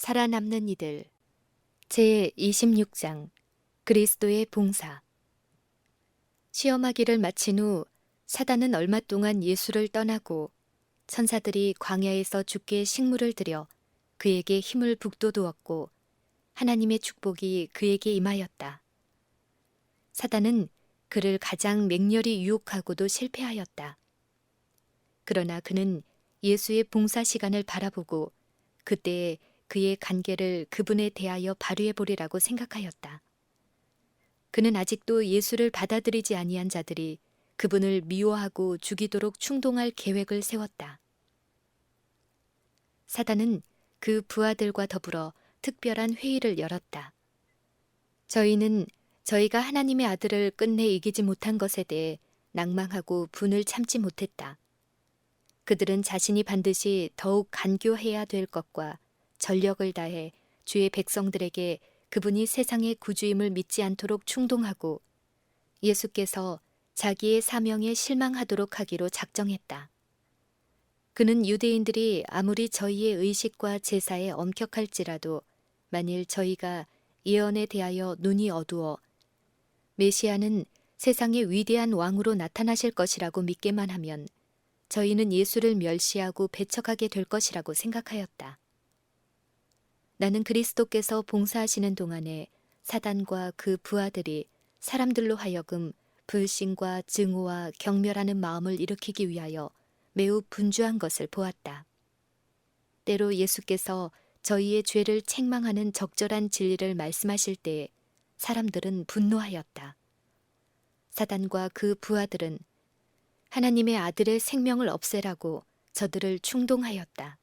살아남는 이들 제26장 그리스도의 봉사. 시험하기를 마친 후 사단은 얼마 동안 예수를 떠나고 천사들이 광야에서 주께 식물을 드려 그에게 힘을 북돋우었고 하나님의 축복이 그에게 임하였다. 사단은 그를 가장 맹렬히 유혹하고도 실패하였다. 그러나 그는 예수의 봉사 시간을 바라보고 그때에 그의 관계를 그분에 대하여 발휘해 보리라고 생각하였다. 그는 아직도 예수를 받아들이지 아니한 자들이 그분을 미워하고 죽이도록 충동할 계획을 세웠다. 사단은 그 부하들과 더불어 특별한 회의를 열었다. 저희는 저희가 하나님의 아들을 끝내 이기지 못한 것에 대해 낭망하고 분을 참지 못했다. 그들은 자신이 반드시 더욱 간교해야 될 것과 전력을 다해 주의 백성들에게 그분이 세상의 구주임을 믿지 않도록 충동하고 예수께서 자기의 사명에 실망하도록 하기로 작정했다. 그는 유대인들이 아무리 저희의 의식과 제사에 엄격할지라도 만일 저희가 예언에 대하여 눈이 어두워 메시아는 세상의 위대한 왕으로 나타나실 것이라고 믿게만 하면 저희는 예수를 멸시하고 배척하게 될 것이라고 생각하였다. 나는 그리스도께서 봉사하시는 동안에 사단과 그 부하들이 사람들로 하여금 불신과 증오와 경멸하는 마음을 일으키기 위하여 매우 분주한 것을 보았다. 때로 예수께서 저희의 죄를 책망하는 적절한 진리를 말씀하실 때에 사람들은 분노하였다. 사단과 그 부하들은 하나님의 아들의 생명을 없애라고 저들을 충동하였다.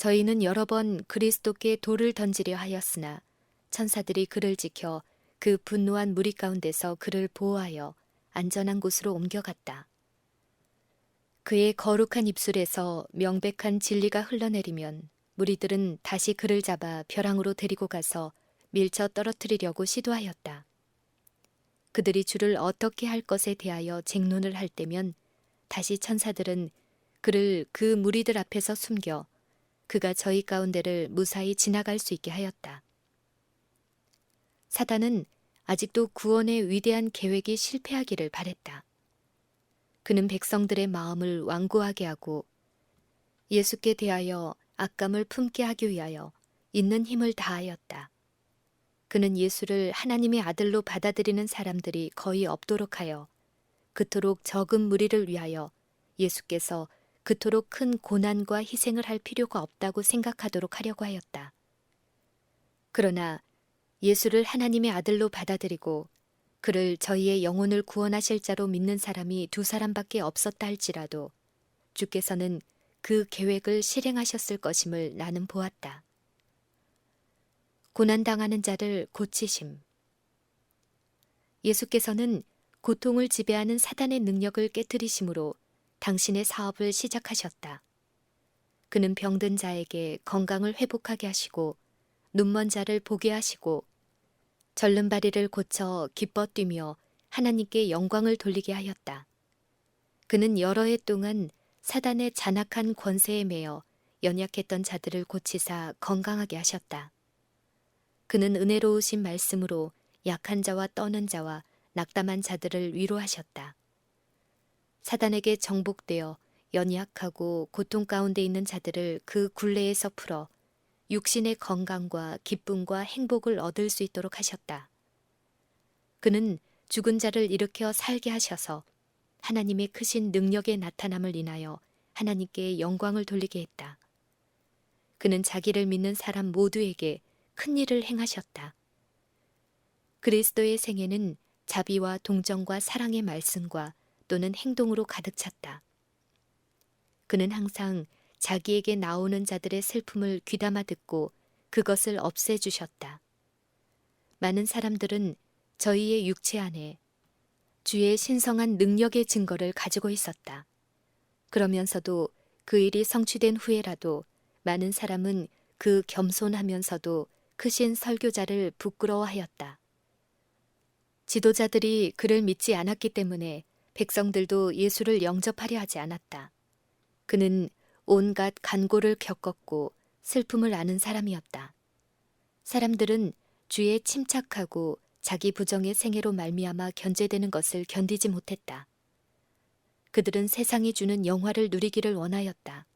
저희는 여러 번 그리스도께 돌을 던지려 하였으나 천사들이 그를 지켜 그 분노한 무리 가운데서 그를 보호하여 안전한 곳으로 옮겨갔다. 그의 거룩한 입술에서 명백한 진리가 흘러내리면 무리들은 다시 그를 잡아 벼랑으로 데리고 가서 밀쳐 떨어뜨리려고 시도하였다. 그들이 주를 어떻게 할 것에 대하여 쟁론을 할 때면 다시 천사들은 그를 그 무리들 앞에서 숨겨 그가 저희 가운데를 무사히 지나갈 수 있게 하였다. 사단은 아직도 구원의 위대한 계획이 실패하기를 바랬다. 그는 백성들의 마음을 완고하게 하고 예수께 대하여 악감을 품게 하기 위하여 있는 힘을 다하였다. 그는 예수를 하나님의 아들로 받아들이는 사람들이 거의 없도록 하여 그토록 적은 무리를 위하여 예수께서 그토록 큰 고난과 희생을 할 필요가 없다고 생각하도록 하려고 하였다. 그러나 예수를 하나님의 아들로 받아들이고 그를 저희의 영혼을 구원하실 자로 믿는 사람이 2사람밖에 없었다 할지라도 주께서는 그 계획을 실행하셨을 것임을 나는 보았다. 고난당하는 자를 고치심. 예수께서는 고통을 지배하는 사단의 능력을 깨뜨리심으로 당신의 사업을 시작하셨다. 그는 병든 자에게 건강을 회복하게 하시고 눈먼 자를 보게 하시고 절름발이를 고쳐 기뻐 뛰며 하나님께 영광을 돌리게 하였다. 그는 여러 해 동안 사단의 잔악한 권세에 매여 연약했던 자들을 고치사 건강하게 하셨다. 그는 은혜로우신 말씀으로 약한 자와 떠는 자와 낙담한 자들을 위로하셨다. 사단에게 정복되어 연약하고 고통 가운데 있는 자들을 그 굴레에서 풀어 육신의 건강과 기쁨과 행복을 얻을 수 있도록 하셨다. 그는 죽은 자를 일으켜 살게 하셔서 하나님의 크신 능력의 나타남을 인하여 하나님께 영광을 돌리게 했다. 그는 자기를 믿는 사람 모두에게 큰 일을 행하셨다. 그리스도의 생애는 자비와 동정과 사랑의 말씀과 또는 행동으로 가득 찼다. 그는 항상 자기에게 나오는 자들의 슬픔을 귀담아 듣고 그것을 없애주셨다. 많은 사람들은 저희의 육체 안에 주의 신성한 능력의 증거를 가지고 있었다. 그러면서도 그 일이 성취된 후에라도 많은 사람은 그 겸손하면서도 크신 설교자를 부끄러워하였다. 지도자들이 그를 믿지 않았기 때문에 백성들도 예수를 영접하려 하지 않았다. 그는 온갖 간고를 겪었고 슬픔을 아는 사람이었다. 사람들은 주의 침착하고 자기 부정의 생애로 말미암아 견제되는 것을 견디지 못했다. 그들은 세상이 주는 영화를 누리기를 원하였다.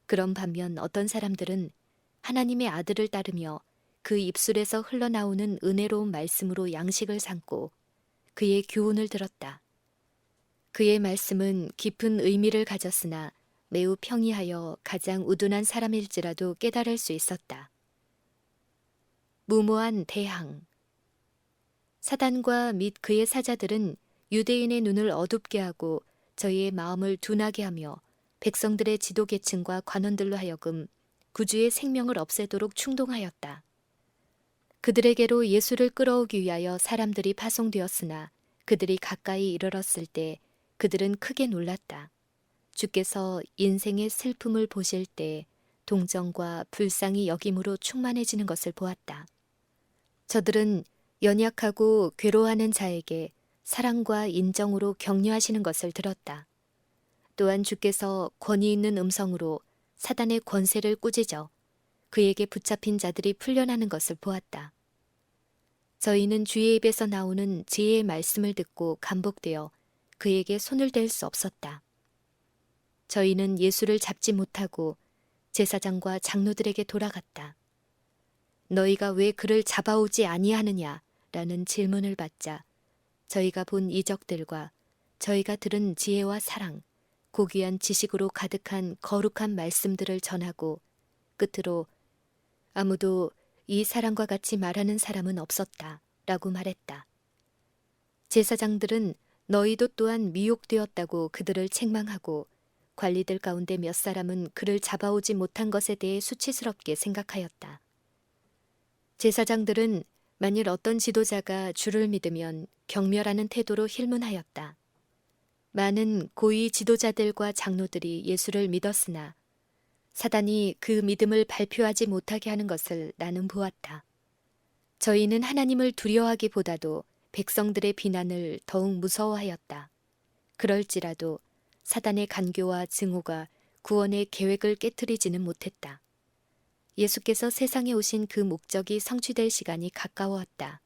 그런 반면 어떤 사람들은 하나님의 아들을 따르며 그 입술에서 흘러나오는 은혜로운 말씀으로 양식을 삼고 그의 교훈을 들었다. 그의 말씀은 깊은 의미를 가졌으나 매우 평이하여 가장 우둔한 사람일지라도 깨달을 수 있었다. 무모한 대항. 사단과 및 그의 사자들은 유대인의 눈을 어둡게 하고 저희의 마음을 둔하게 하며 백성들의 지도계층과 관원들로 하여금 구주의 생명을 없애도록 충동하였다. 그들에게로 예수를 끌어오기 위하여 사람들이 파송되었으나 그들이 가까이 이르렀을 때 그들은 크게 놀랐다. 주께서 인생의 슬픔을 보실 때 동정과 불쌍히 여김으로 충만해지는 것을 보았다. 저들은 연약하고 괴로워하는 자에게 사랑과 인정으로 격려하시는 것을 들었다. 또한 주께서 권위 있는 음성으로 사단의 권세를 꾸짖어 그에게 붙잡힌 자들이 풀려나는 것을 보았다. 저희는 주의 입에서 나오는 지혜의 말씀을 듣고 감복되어 그에게 손을 댈 수 없었다. 저희는 예수를 잡지 못하고 제사장과 장로들에게 돌아갔다. 너희가 왜 그를 잡아오지 아니하느냐? 라는 질문을 받자 저희가 본 이적들과 저희가 들은 지혜와 사랑, 고귀한 지식으로 가득한 거룩한 말씀들을 전하고 끝으로 아무도 이 사람과 같이 말하는 사람은 없었다 라고 말했다. 제사장들은 너희도 또한 미혹되었다고 그들을 책망하고 관리들 가운데 몇 사람은 그를 잡아오지 못한 것에 대해 수치스럽게 생각하였다. 제사장들은 만일 어떤 지도자가 주를 믿으면 경멸하는 태도로 힐문하였다. 많은 고위 지도자들과 장로들이 예수를 믿었으나 사단이 그 믿음을 발표하지 못하게 하는 것을 나는 보았다. 저희는 하나님을 두려워하기보다도 백성들의 비난을 더욱 무서워하였다. 그럴지라도 사단의 간교와 증오가 구원의 계획을 깨트리지는 못했다. 예수께서 세상에 오신 그 목적이 성취될 시간이 가까웠다.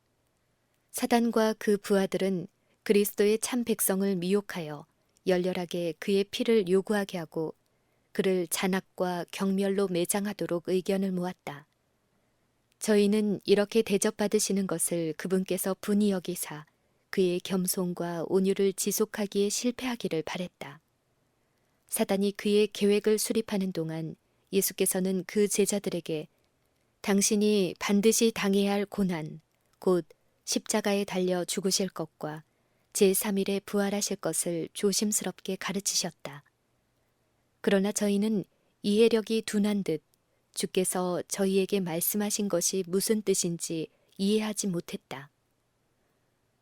사단과 그 부하들은 그리스도의 참 백성을 미혹하여 열렬하게 그의 피를 요구하게 하고 그를 잔악과 경멸로 매장하도록 의견을 모았다. 저희는 이렇게 대접받으시는 것을 그분께서 분이 여기사 그의 겸손과 온유를 지속하기에 실패하기를 바랬다. 사단이 그의 계획을 수립하는 동안 예수께서는 그 제자들에게 당신이 반드시 당해야 할 고난, 곧 십자가에 달려 죽으실 것과 제3일에 부활하실 것을 조심스럽게 가르치셨다. 그러나 저희는 이해력이 둔한 듯 주께서 저희에게 말씀하신 것이 무슨 뜻인지 이해하지 못했다.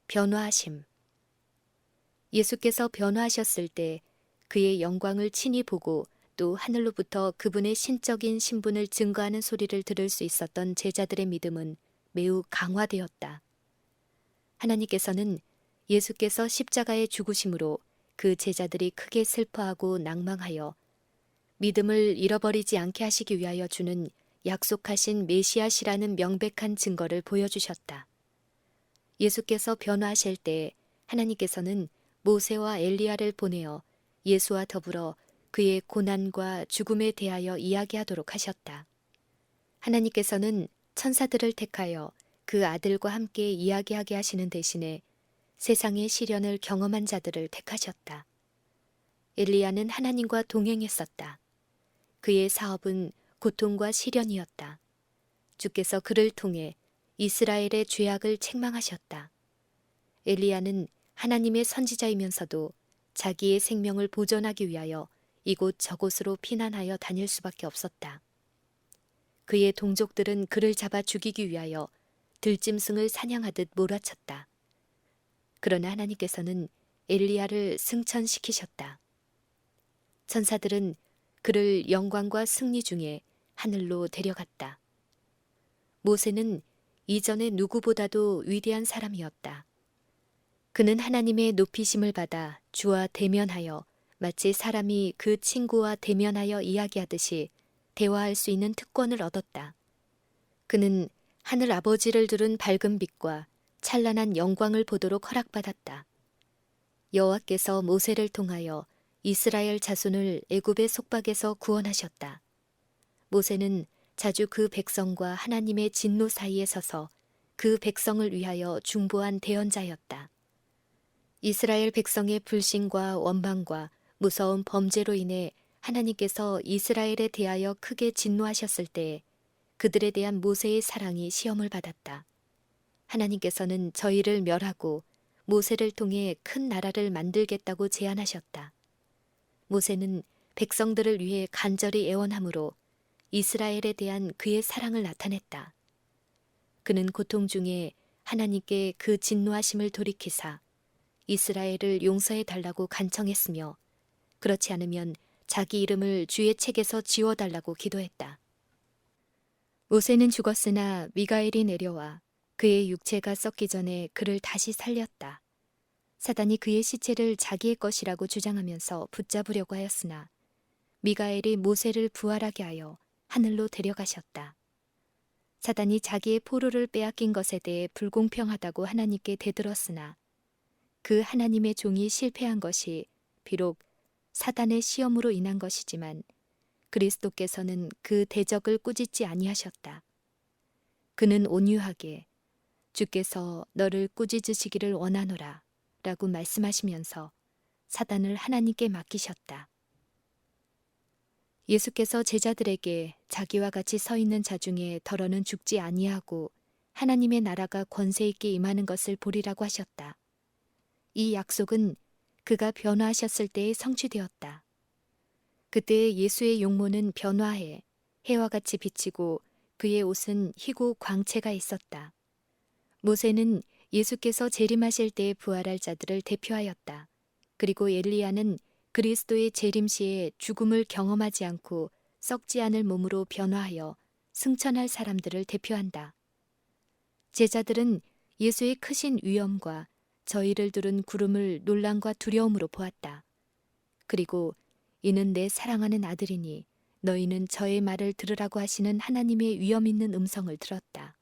변화하심. 예수께서 변화하셨을 때 그의 영광을 친히 보고 또 하늘로부터 그분의 신적인 신분을 증거하는 소리를 들을 수 있었던 제자들의 믿음은 매우 강화되었다. 하나님께서는 예수께서 십자가에 죽으심으로 그 제자들이 크게 슬퍼하고 낭망하여 믿음을 잃어버리지 않게 하시기 위하여 주는 약속하신 메시아시라는 명백한 증거를 보여주셨다. 예수께서 변화하실 때 하나님께서는 모세와 엘리야를 보내어 예수와 더불어 그의 고난과 죽음에 대하여 이야기하도록 하셨다. 하나님께서는 천사들을 택하여 그 아들과 함께 이야기하게 하시는 대신에 세상의 시련을 경험한 자들을 택하셨다. 엘리야는 하나님과 동행했었다. 그의 사업은 고통과 시련이었다. 주께서 그를 통해 이스라엘의 죄악을 책망하셨다. 엘리야는 하나님의 선지자이면서도 자기의 생명을 보존하기 위하여 이곳 저곳으로 피난하여 다닐 수밖에 없었다. 그의 동족들은 그를 잡아 죽이기 위하여 들짐승을 사냥하듯 몰아쳤다. 그러나 하나님께서는 엘리야를 승천시키셨다. 천사들은 그를 영광과 승리 중에 하늘로 데려갔다. 모세는 이전에 누구보다도 위대한 사람이었다. 그는 하나님의 높이심을 받아 주와 대면하여 마치 사람이 그 친구와 대면하여 이야기하듯이 대화할 수 있는 특권을 얻었다. 그는 하늘 아버지를 두른 밝은 빛과 찬란한 영광을 보도록 허락받았다. 여호와께서 모세를 통하여 이스라엘 자손을 애굽의 속박에서 구원하셨다. 모세는 자주 그 백성과 하나님의 진노 사이에 서서 그 백성을 위하여 중보한 대언자였다. 이스라엘 백성의 불신과 원망과 무서운 범죄로 인해 하나님께서 이스라엘에 대하여 크게 진노하셨을 때에 그들에 대한 모세의 사랑이 시험을 받았다. 하나님께서는 저희를 멸하고 모세를 통해 큰 나라를 만들겠다고 제안하셨다. 모세는 백성들을 위해 간절히 애원함으로 이스라엘에 대한 그의 사랑을 나타냈다. 그는 고통 중에 하나님께 그 진노하심을 돌이키사 이스라엘을 용서해 달라고 간청했으며 그렇지 않으면 자기 이름을 주의 책에서 지워달라고 기도했다. 모세는 죽었으나 미가엘이 내려와 그의 육체가 썩기 전에 그를 다시 살렸다. 사단이 그의 시체를 자기의 것이라고 주장하면서 붙잡으려고 하였으나 미가엘이 모세를 부활하게 하여 하늘로 데려가셨다. 사단이 자기의 포로를 빼앗긴 것에 대해 불공평하다고 하나님께 대들었으나 그 하나님의 종이 실패한 것이 비록 사단의 시험으로 인한 것이지만 그리스도께서는 그 대적을 꾸짖지 아니하셨다. 그는 온유하게 주께서 너를 꾸짖으시기를 원하노라 라고 말씀하시면서 사단을 하나님께 맡기셨다. 예수께서 제자들에게 자기와 같이 서 있는 자 중에 더러는 죽지 아니하고 하나님의 나라가 권세 있게 임하는 것을 보리라고 하셨다. 이 약속은 그가 변화하셨을 때에 성취되었다. 그때 예수의 용모는 변화해 해와 같이 비치고 그의 옷은 희고 광채가 있었다. 모세는 예수께서 재림하실 때에 부활할 자들을 대표하였다. 그리고 엘리야는 그리스도의 재림 시에 죽음을 경험하지 않고 썩지 않을 몸으로 변화하여 승천할 사람들을 대표한다. 제자들은 예수의 크신 위엄과 저희를 두른 구름을 놀람과 두려움으로 보았다. 그리고 이는 내 사랑하는 아들이니 너희는 저의 말을 들으라고 하시는 하나님의 위엄 있는 음성을 들었다.